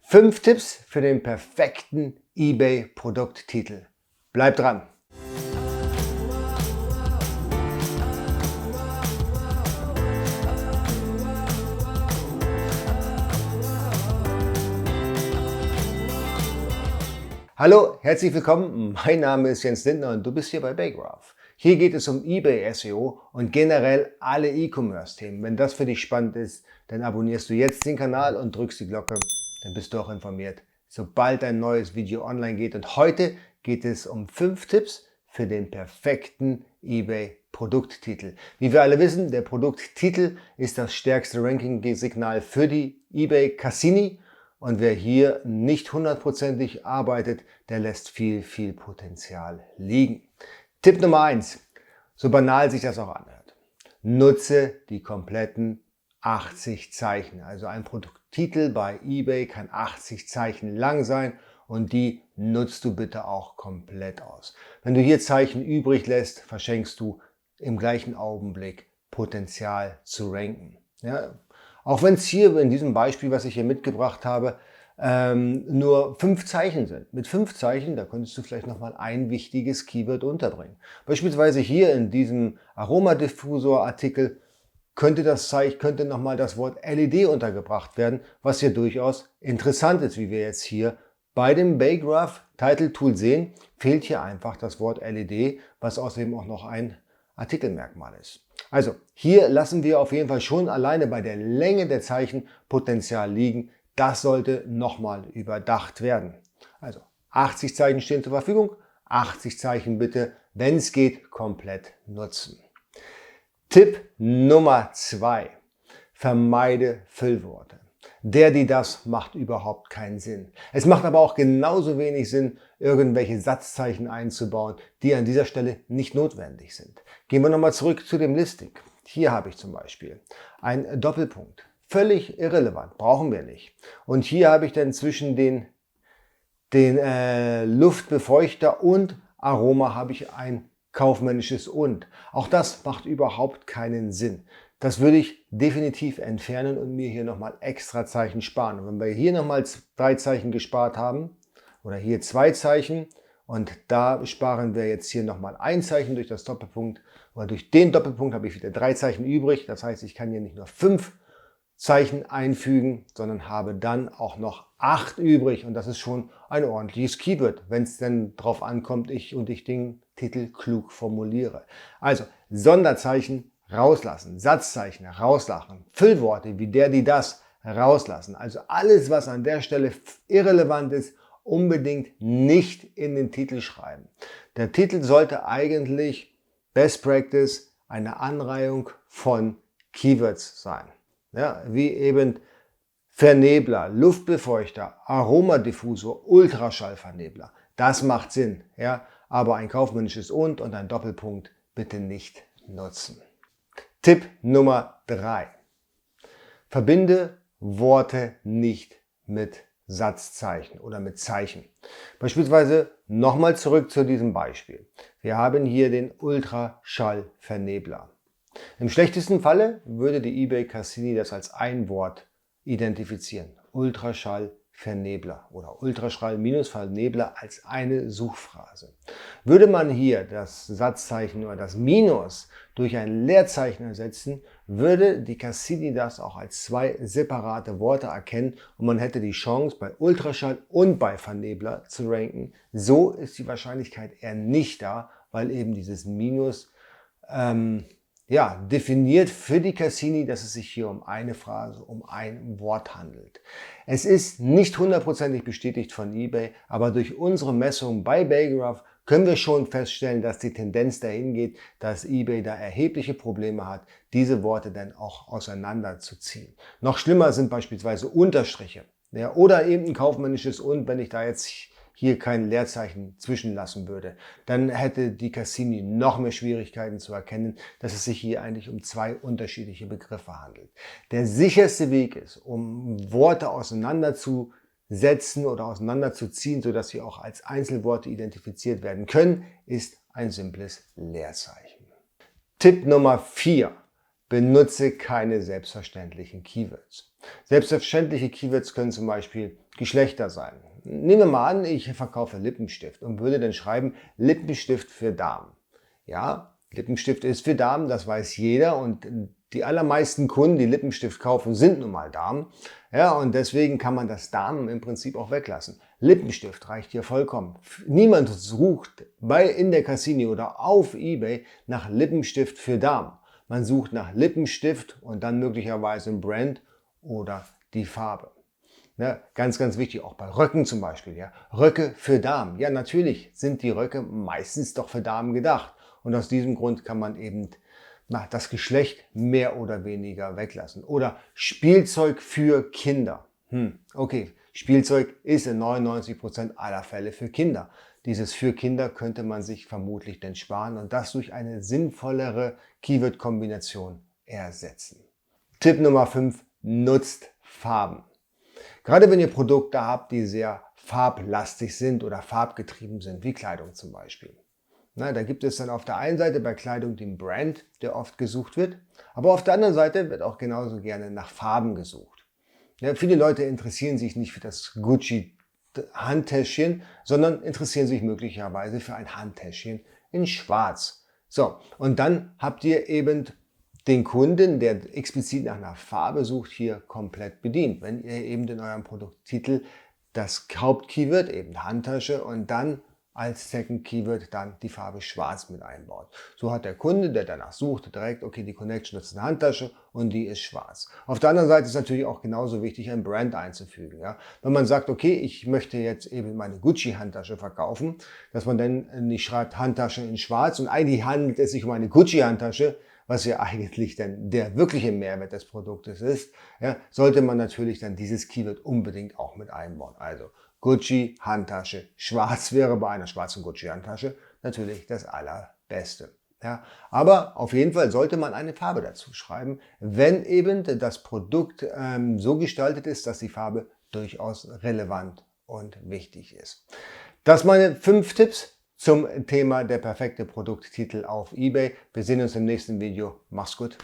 5 Tipps für den perfekten eBay-Produkttitel. Bleib dran! Hallo, herzlich willkommen. Mein Name ist Jens Lindner und du bist hier bei Baygraph. Hier geht es um eBay SEO und generell alle E-Commerce-Themen. Wenn das für dich spannend ist, dann abonnierst du jetzt den Kanal und drückst die Glocke, dann bist du auch informiert, sobald ein neues Video online geht. Und heute geht es um 5 Tipps für den perfekten eBay-Produkttitel. Wie wir alle wissen, der Produkttitel ist das stärkste Ranking-Signal für die eBay Cassini. Und wer hier nicht hundertprozentig arbeitet, der lässt viel Potenzial liegen. Tipp Nummer 1, so banal sich das auch anhört. Nutze die kompletten 80 Zeichen. Also ein Produkttitel bei eBay kann 80 Zeichen lang sein und die nutzt du bitte auch komplett aus. Wenn du hier Zeichen übrig lässt, verschenkst du im gleichen Augenblick Potenzial zu ranken. Ja? Auch wenn es hier in diesem Beispiel, was ich hier mitgebracht habe, nur 5 Zeichen sind. Mit 5 Zeichen, da könntest du vielleicht nochmal ein wichtiges Keyword unterbringen. Beispielsweise hier in diesem Aromadiffusor-Artikel könnte nochmal das Wort LED untergebracht werden, was hier durchaus interessant ist. Wie wir jetzt hier bei dem Baygraph Title Tool sehen, fehlt hier einfach das Wort LED, was außerdem auch noch ein Artikelmerkmal ist. Also hier lassen wir auf jeden Fall schon alleine bei der Länge der Zeichen Potenzial liegen. Das sollte nochmal überdacht werden. Also 80 Zeichen stehen zur Verfügung, 80 Zeichen bitte, wenn es geht, komplett nutzen. Tipp Nummer 2. Vermeide Füllworte. Das macht überhaupt keinen Sinn. Es macht aber auch genauso wenig Sinn, irgendwelche Satzzeichen einzubauen, die an dieser Stelle nicht notwendig sind. Gehen wir nochmal zurück zu dem Listing. Hier habe ich zum Beispiel einen Doppelpunkt. Völlig irrelevant, brauchen wir nicht. Und hier habe ich dann zwischen den Luftbefeuchter und Aroma habe ich ein kaufmännisches und. Auch das macht überhaupt keinen Sinn. Das würde ich definitiv entfernen und mir hier nochmal extra Zeichen sparen. Und wenn wir hier nochmal 3 Zeichen gespart haben, oder hier 2 Zeichen, und da sparen wir jetzt hier nochmal ein Zeichen durch das Doppelpunkt, oder durch den Doppelpunkt habe ich wieder 3 Zeichen übrig. Das heißt, ich kann hier nicht nur 5 Zeichen einfügen, sondern habe dann auch noch 8 übrig. Und das ist schon ein ordentliches Keyword, wenn es denn drauf ankommt, ich den Titel klug formuliere. Also Sonderzeichen rauslassen, Satzzeichen rauslassen, Füllworte wie das rauslassen. Also alles, was an der Stelle irrelevant ist, unbedingt nicht in den Titel schreiben. Der Titel sollte eigentlich Best Practice eine Anreihung von Keywords sein. Ja, wie eben Vernebler, Luftbefeuchter, Aromadiffusor, Ultraschallvernebler. Das macht Sinn, ja, aber ein kaufmännisches und ein Doppelpunkt bitte nicht nutzen. Tipp Nummer 3. Verbinde Worte nicht mit Satzzeichen oder mit Zeichen. Beispielsweise nochmal zurück zu diesem Beispiel. Wir haben hier den Ultraschallvernebler. Im schlechtesten Falle würde die eBay Cassini das als ein Wort identifizieren. Ultraschallvernebler oder Ultraschall-Vernebler als eine Suchphrase. Würde man hier das Satzzeichen oder das Minus durch ein Leerzeichen ersetzen, würde die Cassini das auch als 2 separate Worte erkennen und man hätte die Chance, bei Ultraschall und bei Vernebler zu ranken. So ist die Wahrscheinlichkeit eher nicht da, weil eben dieses Minus definiert für die Cassini, dass es sich hier um eine Phrase, um ein Wort handelt. Es ist nicht hundertprozentig bestätigt von eBay, aber durch unsere Messung bei Baygraph können wir schon feststellen, dass die Tendenz dahin geht, dass eBay da erhebliche Probleme hat, diese Worte dann auch auseinanderzuziehen. Noch schlimmer sind beispielsweise Unterstriche, ja, oder eben ein kaufmännisches und, wenn ich da jetzt hier kein Leerzeichen zwischenlassen würde, dann hätte die Cassini noch mehr Schwierigkeiten zu erkennen, dass es sich hier eigentlich um 2 unterschiedliche Begriffe handelt. Der sicherste Weg ist, um Worte auseinanderzusetzen oder auseinanderzuziehen, sodass sie auch als Einzelworte identifiziert werden können, ist ein simples Leerzeichen. Tipp Nummer 4. benutze keine selbstverständlichen Keywords. Selbstverständliche Keywords können zum Beispiel Geschlechter sein. Nehmen wir mal an, ich verkaufe Lippenstift und würde dann schreiben Lippenstift für Damen. Ja, Lippenstift ist für Damen, das weiß jeder, und die allermeisten Kunden, die Lippenstift kaufen, sind nun mal Damen. Ja, und deswegen kann man das Damen im Prinzip auch weglassen. Lippenstift reicht hier vollkommen. Niemand sucht in der Cassini oder auf eBay nach Lippenstift für Damen. Man sucht nach Lippenstift und dann möglicherweise ein Brand oder die Farbe. Ja, ganz, ganz wichtig, auch bei Röcken zum Beispiel. Ja. Röcke für Damen. Ja, natürlich sind die Röcke meistens doch für Damen gedacht. Und aus diesem Grund kann man eben das Geschlecht mehr oder weniger weglassen. Oder Spielzeug für Kinder. Okay, Spielzeug ist in 99% aller Fälle für Kinder. Dieses für Kinder könnte man sich vermutlich denn sparen und das durch eine sinnvollere Keyword-Kombination ersetzen. Tipp Nummer 5, nutzt Farben. Gerade wenn ihr Produkte habt, die sehr farblastig sind oder farbgetrieben sind, wie Kleidung zum Beispiel. Da gibt es dann auf der einen Seite bei Kleidung den Brand, der oft gesucht wird, aber auf der anderen Seite wird auch genauso gerne nach Farben gesucht. Ja, viele Leute interessieren sich nicht für das Gucci Handtäschchen, sondern interessieren sich möglicherweise für ein Handtäschchen in Schwarz. So, und dann habt ihr eben den Kunden, der explizit nach einer Farbe sucht, hier komplett bedient. Wenn ihr eben in eurem Produkttitel das Hauptkeyword, eben Handtasche, und dann als Second Keyword dann die Farbe Schwarz mit einbaut. So hat der Kunde, der danach sucht, direkt, okay, die Connection ist eine Handtasche und die ist schwarz. Auf der anderen Seite ist natürlich auch genauso wichtig, ein Brand einzufügen. Ja? Wenn man sagt, okay, ich möchte jetzt eben meine Gucci-Handtasche verkaufen, dass man dann nicht schreibt Handtasche in schwarz und eigentlich handelt es sich um eine Gucci-Handtasche, was ja eigentlich dann der wirkliche Mehrwert des Produktes ist, ja, sollte man natürlich dann dieses Keyword unbedingt auch mit einbauen. Also Gucci Handtasche schwarz wäre bei einer schwarzen Gucci Handtasche natürlich das allerbeste. Ja, aber auf jeden Fall sollte man eine Farbe dazu schreiben, wenn eben das Produkt so gestaltet ist, dass die Farbe durchaus relevant und wichtig ist. Das meine 5 Tipps zum Thema der perfekte Produkttitel auf eBay. Wir sehen uns im nächsten Video. Mach's gut.